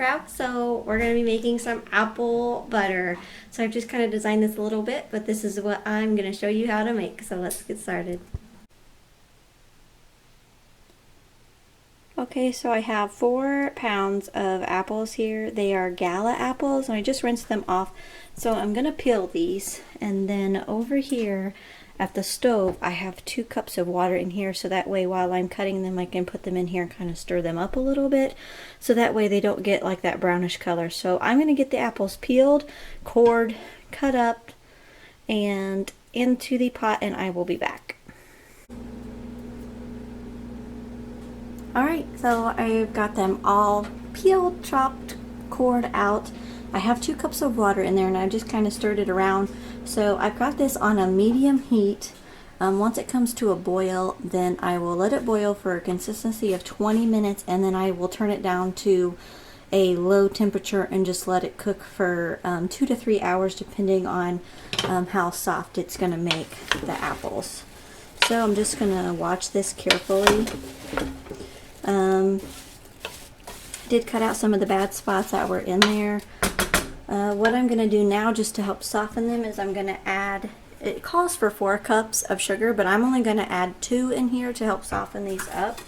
crowd, so we're going to be making some apple butter. So I've just kind of designed this a little bit, but this is what I'm going to show you how to make. So let's get started. Okay, so I have 4 pounds of apples here. They are gala apples, and I just rinsed them off. So I'm going to peel these, and then over here at the stove I have 2 cups of water in here, so that way while I'm cutting them I can put them in here and kind of stir them up a little bit, so that way they don't get like that brownish color. So I'm going to get the apples peeled, cored, cut up, and into the pot, and I will be back. Alright, so I've got them all peeled, chopped, cored out. I have 2 cups of water in there, and I just kind of stirred it around. So I've got this on a medium heat. Once it comes to a boil, then I will let it boil for a consistency of 20 minutes, and then I will turn it down to a low temperature and just let it cook for 2 to 3 hours, depending on how soft it's going to make the apples. So I'm just going to watch this carefully. Did cut out some of the bad spots that were in there. What I'm going to do now, just to help soften them, is I'm going to add, it calls for 4 cups of sugar, but I'm only going to add 2 in here to help soften these up.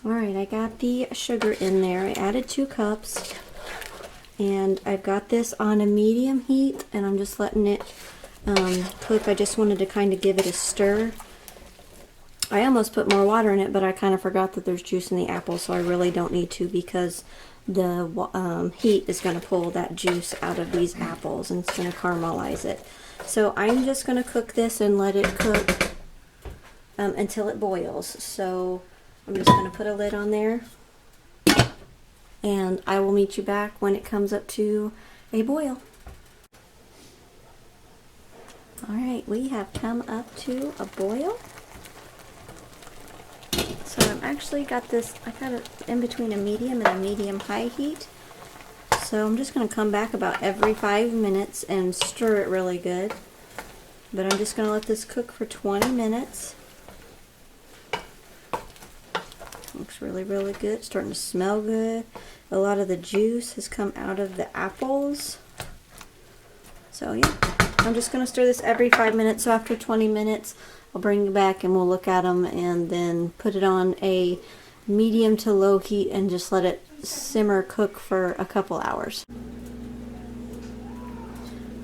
Alright, I got the sugar in there. I added 2 cups. And I've got this on a medium heat, and I'm just letting it cook. I just wanted to kind of give it a stir. I almost put more water in it, but I kind of forgot that there's juice in the apple, so I really don't need to, because the heat is going to pull that juice out of these apples, and it's going to caramelize it. So I'm just going to cook this and let it cook until it boils. So I'm just going to put a lid on there, and I will meet you back when it comes up to a boil. Alright, we have come up to a boil. So I've actually got this, I got it in between a medium and a medium-high heat. So I'm just going to come back about every 5 minutes and stir it really good. But I'm just going to let this cook for 20 minutes. Looks really, really good. It's starting to smell good. A lot of the juice has come out of the apples. So yeah, I'm just going to stir this every 5 minutes. So after 20 minutes, I'll bring it back and we'll look at them, and then put it on a medium to low heat and just let it simmer cook for a couple hours.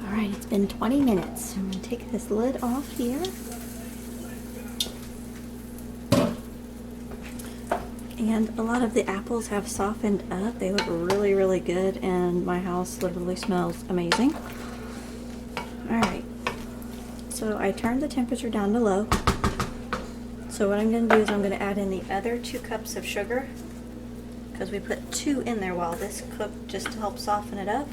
Alright, it's been 20 minutes. I'm going to take this lid off here. And a lot of the apples have softened up. They look really, really good, and my house literally smells amazing. Alright, so I turned the temperature down to low. So what I'm going to do is I'm going to add in the other 2 cups of sugar, because we put 2 in there while this cooked, just to help soften it up.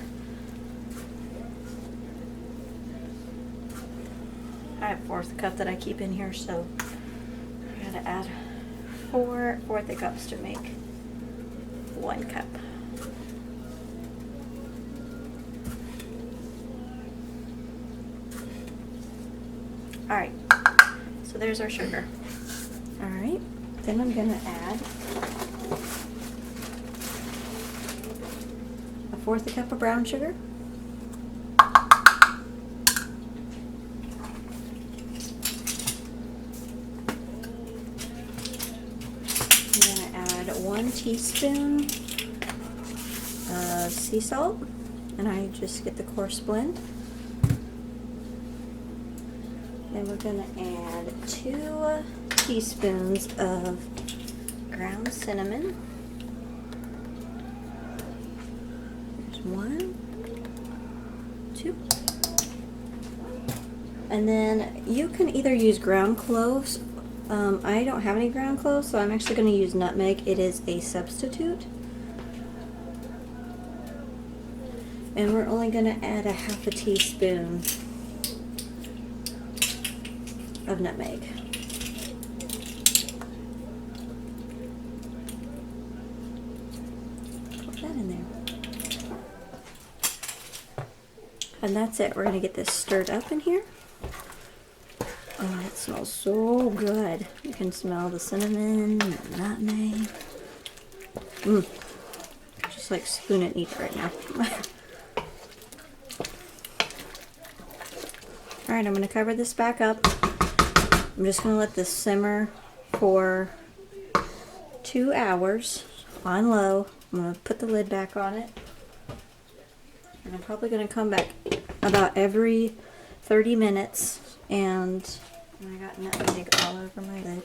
I have 1/4 cup that I keep in here, so I gotta add 4/4 cups to make 1 cup. Alright, so there's our sugar. Alright, then I'm going to add 1/4 cup of brown sugar. I'm going to add 1 teaspoon of sea salt, and I just get the coarse blend. Then we're going to add 2 teaspoons of ground cinnamon. There's 1, 2. And then you can either use ground cloves. I don't have any ground cloves, so I'm actually going to use nutmeg. It is a substitute. And we're only going to add a 1/2 teaspoon of nutmeg. Put that in there. And that's it. We're gonna get this stirred up in here. Oh, it smells so good. You can smell the cinnamon, the nutmeg. Just like spoon it and eat it right now. All right, I'm gonna cover this back up. I'm just gonna let this simmer for 2 hours on low. I'm gonna put the lid back on it. And I'm probably gonna come back about every 30 minutes. And I got nutmeg all over my lid.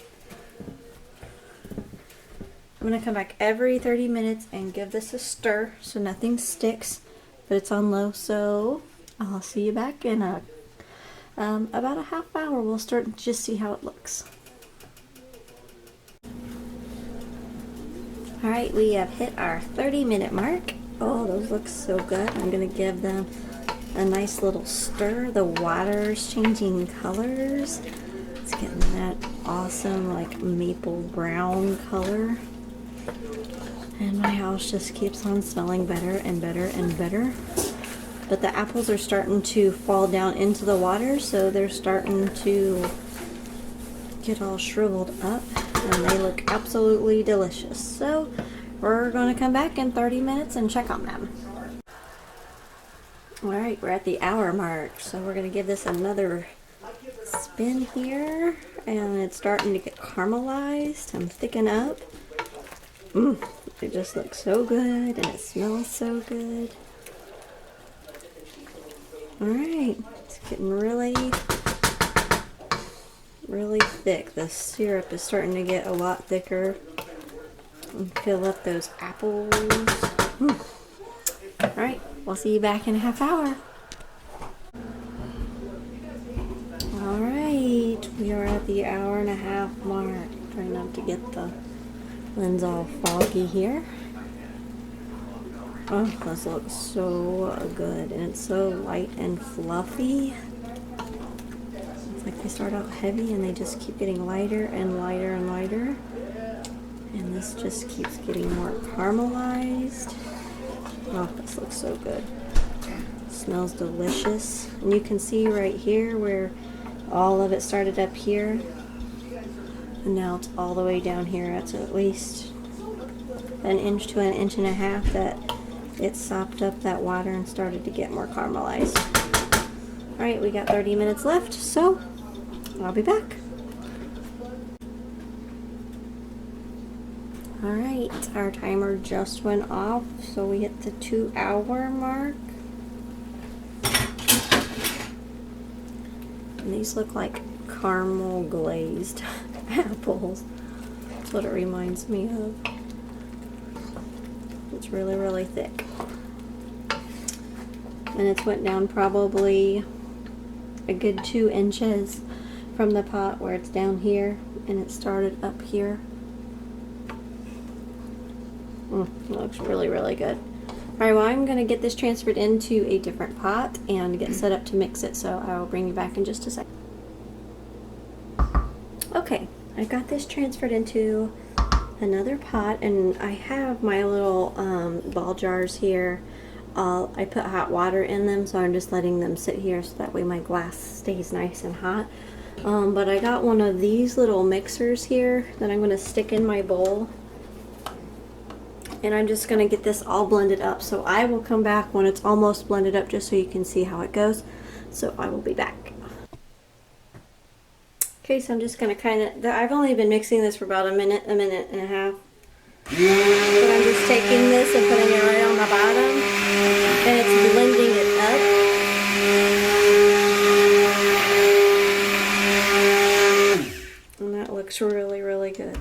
I'm gonna come back every 30 minutes and give this a stir so nothing sticks, but it's on low. So I'll see you back in about a half hour. We'll start and just see how it looks. All right, we have hit our 30-minute mark. Oh, those look so good. I'm gonna give them a nice little stir. The water's changing colors. It's getting that awesome like maple brown color. And my house just keeps on smelling better and better and better. But the apples are starting to fall down into the water, so they're starting to get all shriveled up, and they look absolutely delicious. So we're gonna come back in 30 minutes and check on them. All right, we're at the hour mark, so we're gonna give this another spin here, and it's starting to get caramelized and thicken up. It just looks so good, and it smells so good. All right, it's getting really thick. The syrup is starting to get a lot thicker and fill up those apples. All right, we'll see you back in a half hour. All right, we are at the hour and a half mark. Trying not to get the lens all foggy here. Oh, this looks so good, and it's so light and fluffy. It's like they start out heavy and they just keep getting lighter and lighter and lighter. And this just keeps getting more caramelized. Oh, this looks so good. It smells delicious. And you can see right here where all of it started up here. And now it's all the way down here. It's at least an inch to an inch and a half that it sopped up that water and started to get more caramelized. All right, we got 30 minutes left, so I'll be back. All right, our timer just went off, so we hit the 2-hour mark. And these look like caramel glazed apples. That's what it reminds me of. It's really, really thick. And it's went down probably a good 2 inches from the pot where it's down here, and it started up here. It looks really, really good. Alright, well, I'm going to get this transferred into a different pot and get set up to mix it, so I will bring you back in just a second. Okay, I got this transferred into another pot, and I have my little ball jars here. I put hot water in them, so I'm just letting them sit here so that way my glass stays nice and hot. But I got one of these little mixers here that I'm going to stick in my bowl. And I'm just going to get this all blended up. So I will come back when it's almost blended up just so you can see how it goes. So I will be back. Okay, so I'm just going to I've only been mixing this for about a minute and a half. But I'm just taking this and putting it right on the bottom. And it's blending it up. And that looks really, really good.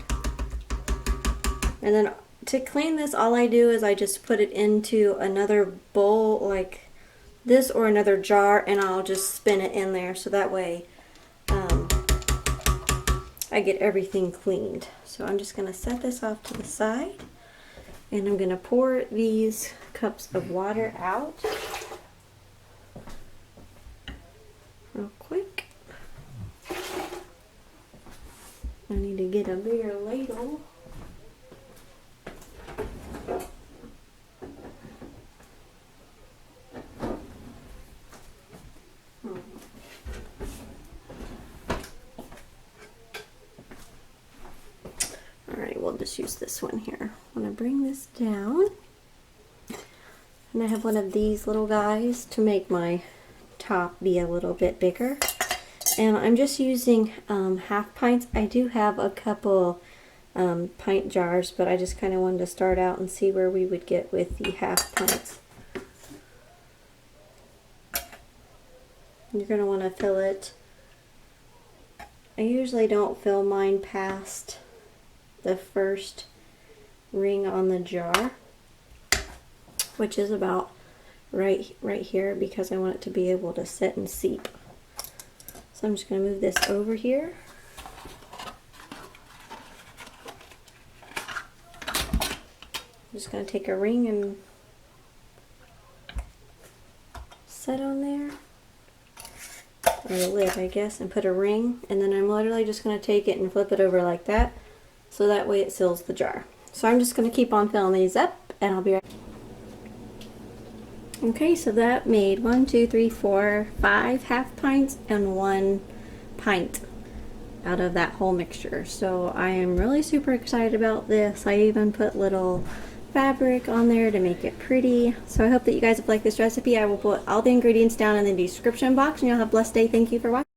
And then to clean this, all I do is I just put it into another bowl like this or another jar, and I'll just spin it in there so that way I get everything cleaned. So I'm just going to set this off to the side, and I'm going to pour these cups of water out real quick. I need to get a bigger ladle. we'll just use this one here. I'm gonna bring this down. And I have one of these little guys to make my top be a little bit bigger. And I'm just using half pints. I do have a couple pint jars, but I just kind of wanted to start out and see where we would get with the half pints. You're going to want to fill it. I usually don't fill mine past the first ring on the jar, which is about right here, because I want it to be able to sit and seep. So I'm just going to move this over here. I'm just going to take a ring and set on there, or the lid I guess, and put a ring, and then I'm literally just going to take it and flip it over like that, so that way it seals the jar. So I'm just going to keep on filling these up, and I'll be right back. Okay, so that made 1, 2, 3, 4, 5 half pints and 1 pint out of that whole mixture. So I am really super excited about this. I even put little fabric on there to make it pretty. So I hope that you guys have liked this recipe. I will put all the ingredients down in the description box, and you'll have a blessed day. Thank you for watching.